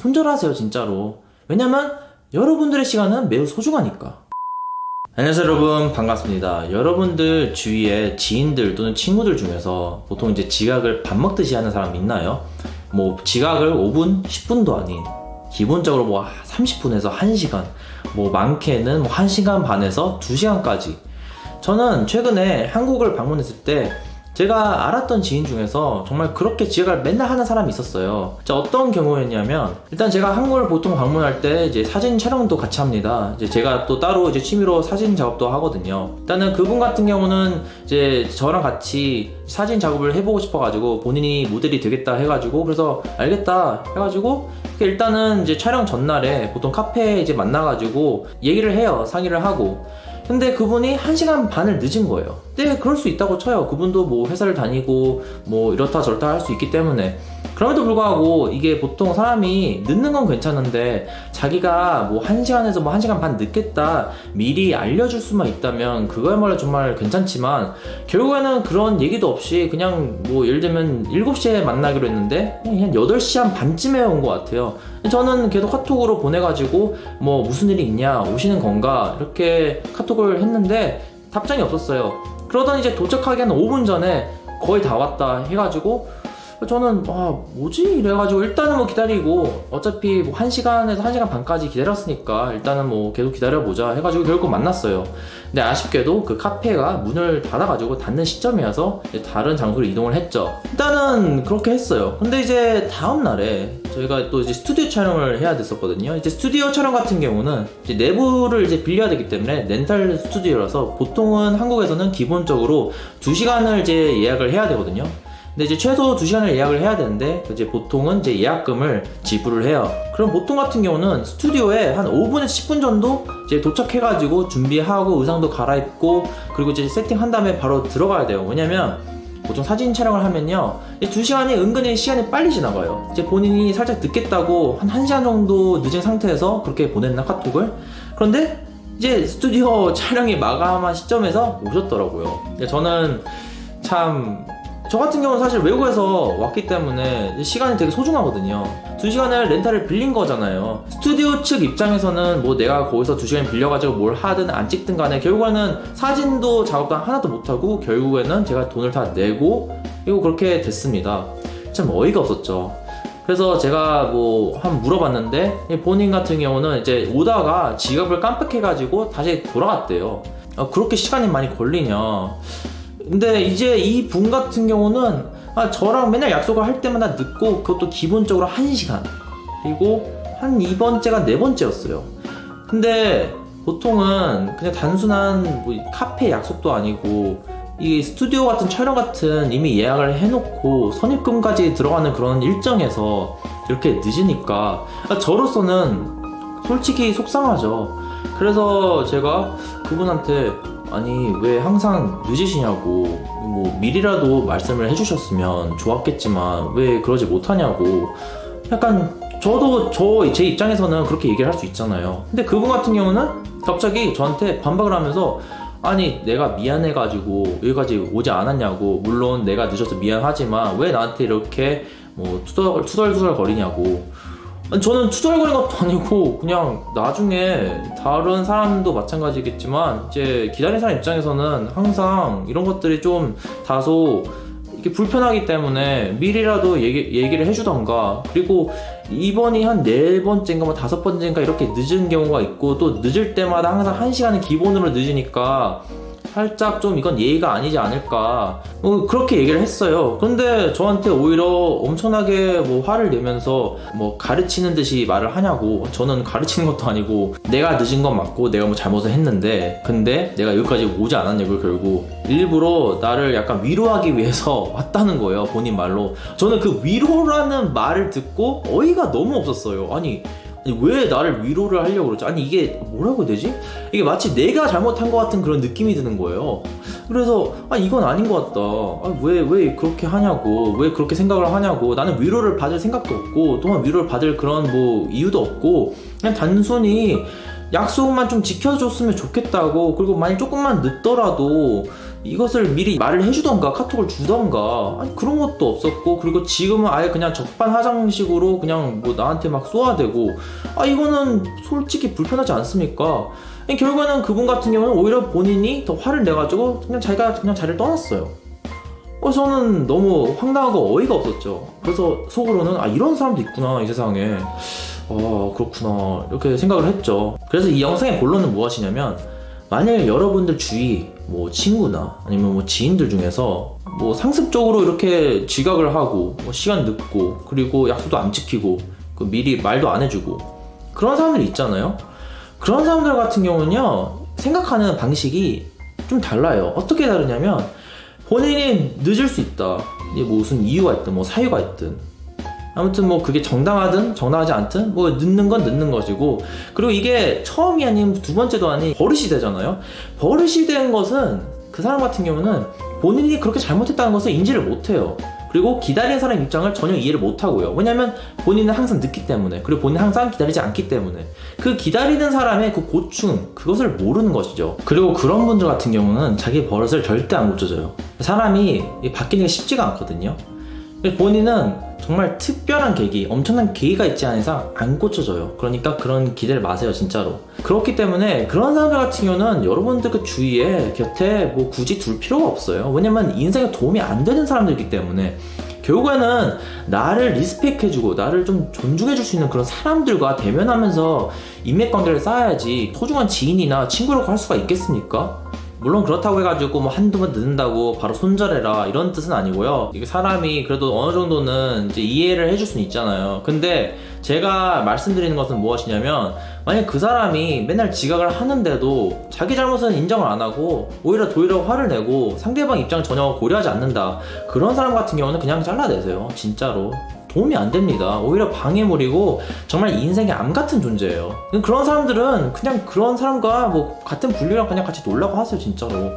손절하세요 진짜로. 왜냐면 여러분들의 시간은 매우 소중하니까. 안녕하세요 여러분, 반갑습니다. 여러분들 주위에 지인들 또는 친구들 중에서 보통 이제 지각을 밥 먹듯이 하는 사람 있나요? 뭐 지각을 5분, 10분도 아닌 기본적으로 뭐 30분에서 1시간, 뭐 많게는 뭐 1시간 반에서 2시간까지. 저는 최근에 한국을 방문했을 때 제가 알았던 지인 중에서 정말 그렇게 지각을 맨날 하는 사람이 있었어요. 자, 어떤 경우였냐면, 일단 제가 한국을 보통 방문할 때 이제 사진 촬영도 같이 합니다. 이제 제가 또 따로 이제 취미로 사진 작업도 하거든요. 일단은 그분 같은 경우는 이제 저랑 같이 사진 작업을 해보고 싶어가지고 본인이 모델이 되겠다 해가지고, 그래서 알겠다 해가지고 일단은 이제 촬영 전날에 보통 카페에 이제 만나가지고 얘기를 해요. 상의를 하고. 근데 그분이 1시간 반을 늦은 거예요. 네, 그럴 수 있다고 쳐요. 그분도 뭐 회사를 다니고 뭐 이렇다 저렇다 할 수 있기 때문에. 그럼에도 불구하고 이게 보통 사람이 늦는 건 괜찮은데 자기가 뭐 1시간에서 뭐 1시간 반 늦겠다 미리 알려줄 수만 있다면 그거야말로 정말 괜찮지만, 결국에는 그런 얘기도 없이 그냥 뭐 예를 들면 7시에 만나기로 했는데 그냥 8시 한 반쯤에 온 것 같아요. 저는 계속 카톡으로 보내가지고 뭐 무슨 일이 있냐, 오시는 건가 이렇게 카톡을 했는데 답장이 없었어요. 그러더니 이제 도착하기 한 5분 전에 거의 다 왔다 해가지고 저는 뭐지? 이래가지고 일단은 뭐 기다리고, 어차피 뭐 1시간에서 1시간 반까지 기다렸으니까 일단은 뭐 계속 기다려보자 해가지고 결국 만났어요. 근데 아쉽게도 그 카페가 문을 닫아가지고 닫는 시점이어서 이제 다른 장소로 이동을 했죠. 일단은 그렇게 했어요. 근데 이제 다음날에 저희가 또 이제 스튜디오 촬영을 해야 됐었거든요. 이제 스튜디오 촬영 같은 경우는 이제 내부를 이제 빌려야 되기 때문에 렌탈 스튜디오라서 보통은 한국에서는 기본적으로 2시간을 이제 예약을 해야 되거든요. 근데 이제 최소 2시간을 예약을 해야 되는데 이제 보통은 이제 예약금을 지불을 해요. 그럼 보통 같은 경우는 스튜디오에 한 5분에서 10분 정도 이제 도착해가지고 준비하고 의상도 갈아입고 그리고 이제 세팅한 다음에 바로 들어가야 돼요. 왜냐면 보통 사진 촬영을 하면요 2시간이 은근히 시간이 빨리 지나가요. 이제 본인이 살짝 늦겠다고 한 1시간 정도 늦은 상태에서 그렇게 보냈나 카톡을. 그런데 이제 스튜디오 촬영이 마감한 시점에서 오셨더라고요. 저는 참, 저 같은 경우는 사실 외국에서 왔기 때문에 시간이 되게 소중하거든요. 2시간을 렌탈을 빌린 거잖아요. 스튜디오 측 입장에서는 뭐 내가 거기서 2시간 빌려가지고 뭘 하든 안 찍든 간에 결국에는 사진도 작업도 하나도 못하고 결국에는 제가 돈을 다 내고 그리고 그렇게 됐습니다. 참 어이가 없었죠. 그래서 제가 뭐 한번 물어봤는데 본인 같은 경우는 이제 오다가 지갑을 깜빡해가지고 다시 돌아갔대요. 그렇게 시간이 많이 걸리냐. 근데 이제 이 분 같은 경우는 저랑 맨날 약속을 할 때마다 늦고, 그것도 기본적으로 1시간, 그리고 한 이번째가 4번째였어요. 근데 보통은 그냥 단순한 뭐 카페 약속도 아니고 이 스튜디오 같은 촬영 같은 이미 예약을 해놓고 선입금까지 들어가는 그런 일정에서 이렇게 늦으니까 저로서는 솔직히 속상하죠. 그래서 제가 그분한테 아니 왜 항상 늦으시냐고, 뭐 미리라도 말씀을 해주셨으면 좋았겠지만 왜 그러지 못하냐고. 약간 저도 제 입장에서는 그렇게 얘기를 할 수 있잖아요. 근데 그분 같은 경우는 갑자기 저한테 반박을 하면서 아니 내가 미안해가지고 여기까지 오지 않았냐고, 물론 내가 늦어서 미안하지만 왜 나한테 이렇게 뭐 투덜투덜 거리냐고. 저는 투덜거리는 것도 아니고 그냥 나중에 다른 사람도 마찬가지겠지만 이제 기다리는 사람 입장에서는 항상 이런 것들이 좀 다소 이렇게 불편하기 때문에 미리라도 얘기를 해주던가. 그리고 이번이 한 4번째인가 뭐 5번째인가 이렇게 늦은 경우가 있고, 또 늦을 때마다 항상 1시간은 기본으로 늦으니까 살짝 좀 이건 예의가 아니지 않을까, 그렇게 얘기를 했어요. 그런데 저한테 오히려 엄청나게 뭐 화를 내면서 뭐 가르치는 듯이 말을 하냐고. 저는 가르치는 것도 아니고 내가 늦은 건 맞고 내가 뭐 잘못을 했는데 근데 내가 여기까지 오지 않았냐고. 결국 일부러 나를 약간 위로하기 위해서 왔다는 거예요, 본인 말로. 저는 그 위로라는 말을 듣고 어이가 너무 없었어요. 아니 왜 나를 위로를 하려고 그러지? 아니 이게 뭐라고 해야 되지? 이게 마치 내가 잘못한 것 같은 그런 느낌이 드는 거예요. 그래서 이건 아닌 것 같다. 왜 그렇게 하냐고, 왜 그렇게 생각을 하냐고. 나는 위로를 받을 생각도 없고 또한 위로를 받을 그런 뭐 이유도 없고, 그냥 단순히 약속만 좀 지켜줬으면 좋겠다고. 그리고 만약 조금만 늦더라도 이것을 미리 말을 해주던가 카톡을 주던가, 아니 그런 것도 없었고, 그리고 지금은 아예 그냥 적반하장식으로 그냥 뭐 나한테 막 쏘아대고, 이거는 솔직히 불편하지 않습니까? 결국에는 그분 같은 경우는 오히려 본인이 더 화를 내가지고 그냥 자기가 그냥 자리를 떠났어요. 저는 너무 황당하고 어이가 없었죠. 그래서 속으로는 이런 사람도 있구나 이 세상에, 그렇구나 이렇게 생각을 했죠. 그래서 이 영상의 본론은 무엇이냐면, 만약에 여러분들 주위 뭐 친구나 아니면 뭐 지인들 중에서 뭐 상습적으로 이렇게 지각을 하고 뭐 시간 늦고 그리고 약속도 안 지키고 미리 말도 안 해주고 그런 사람들이 있잖아요. 그런 사람들 같은 경우는요, 생각하는 방식이 좀 달라요. 어떻게 다르냐면, 본인이 늦을 수 있다, 뭐 무슨 이유가 있든 뭐 사유가 있든, 아무튼 뭐 그게 정당하든 정당하지 않든 뭐 늦는 건 늦는 것이고, 그리고 이게 처음이 아닌 두 번째도 아닌 버릇이 되잖아요. 버릇이 된 것은 그 사람 같은 경우는 본인이 그렇게 잘못했다는 것을 인지를 못해요. 그리고 기다리는 사람 입장을 전혀 이해를 못하고요. 왜냐면 본인은 항상 늦기 때문에, 그리고 본인은 항상 기다리지 않기 때문에 그 기다리는 사람의 그 고충, 그것을 모르는 것이죠. 그리고 그런 분들 같은 경우는 자기 버릇을 절대 안 고쳐져요. 사람이 바뀌는 게 쉽지가 않거든요. 본인은 정말 특별한 계기, 엄청난 계기가 있지 않은 이상 안 고쳐져요. 그러니까 그런 기대를 마세요, 진짜로. 그렇기 때문에 그런 사람들 같은 경우는 여러분들 그 주위에 곁에 뭐 굳이 둘 필요가 없어요. 왜냐면 인생에 도움이 안 되는 사람들이기 때문에. 결국에는 나를 리스펙해주고 나를 좀 존중해줄 수 있는 그런 사람들과 대면하면서 인맥관계를 쌓아야지 소중한 지인이나 친구라고 할 수가 있겠습니까? 물론 그렇다고 해가지고 뭐 한두 번 늦는다고 바로 손절해라 이런 뜻은 아니고요. 이게 사람이 그래도 어느 정도는 이제 이해를 해줄 수는 있잖아요. 근데 제가 말씀드리는 것은 무엇이냐면, 만약 그 사람이 맨날 지각을 하는데도 자기 잘못은 인정을 안 하고 오히려 화를 내고 상대방 입장을 전혀 고려하지 않는다, 그런 사람 같은 경우는 그냥 잘라내세요. 진짜로 도움이 안 됩니다. 오히려 방해물이고 정말 인생의 암 같은 존재예요. 그런 사람들은 그냥 그런 사람과 뭐 같은 분류랑 그냥 같이 놀라고 하세요, 진짜로.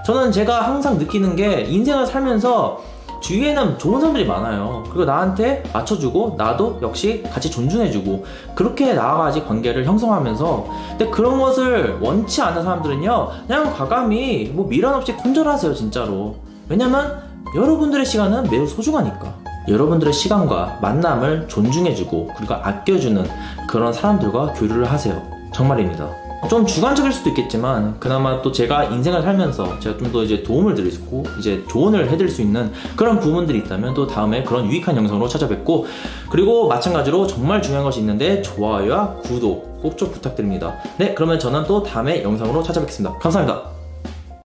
저는 제가 항상 느끼는 게, 인생을 살면서 주위에는 좋은 사람들이 많아요. 그리고 나한테 맞춰주고 나도 역시 같이 존중해주고 그렇게 나아가지 관계를 형성하면서. 근데 그런 것을 원치 않는 사람들은요, 그냥 과감히 뭐 미련 없이 손절하세요, 진짜로. 왜냐면 여러분들의 시간은 매우 소중하니까. 여러분들의 시간과 만남을 존중해주고 그리고 아껴주는 그런 사람들과 교류를 하세요. 정말입니다. 좀 주관적일 수도 있겠지만, 그나마 또 제가 인생을 살면서 제가 좀 더 이제 도움을 드리고 이제 조언을 해드릴 수 있는 그런 부분들이 있다면 또 다음에 그런 유익한 영상으로 찾아뵙고, 그리고 마찬가지로 정말 중요한 것이 있는데 좋아요와 구독 꼭 좀 부탁드립니다. 네, 그러면 저는 또 다음에 영상으로 찾아뵙겠습니다. 감사합니다.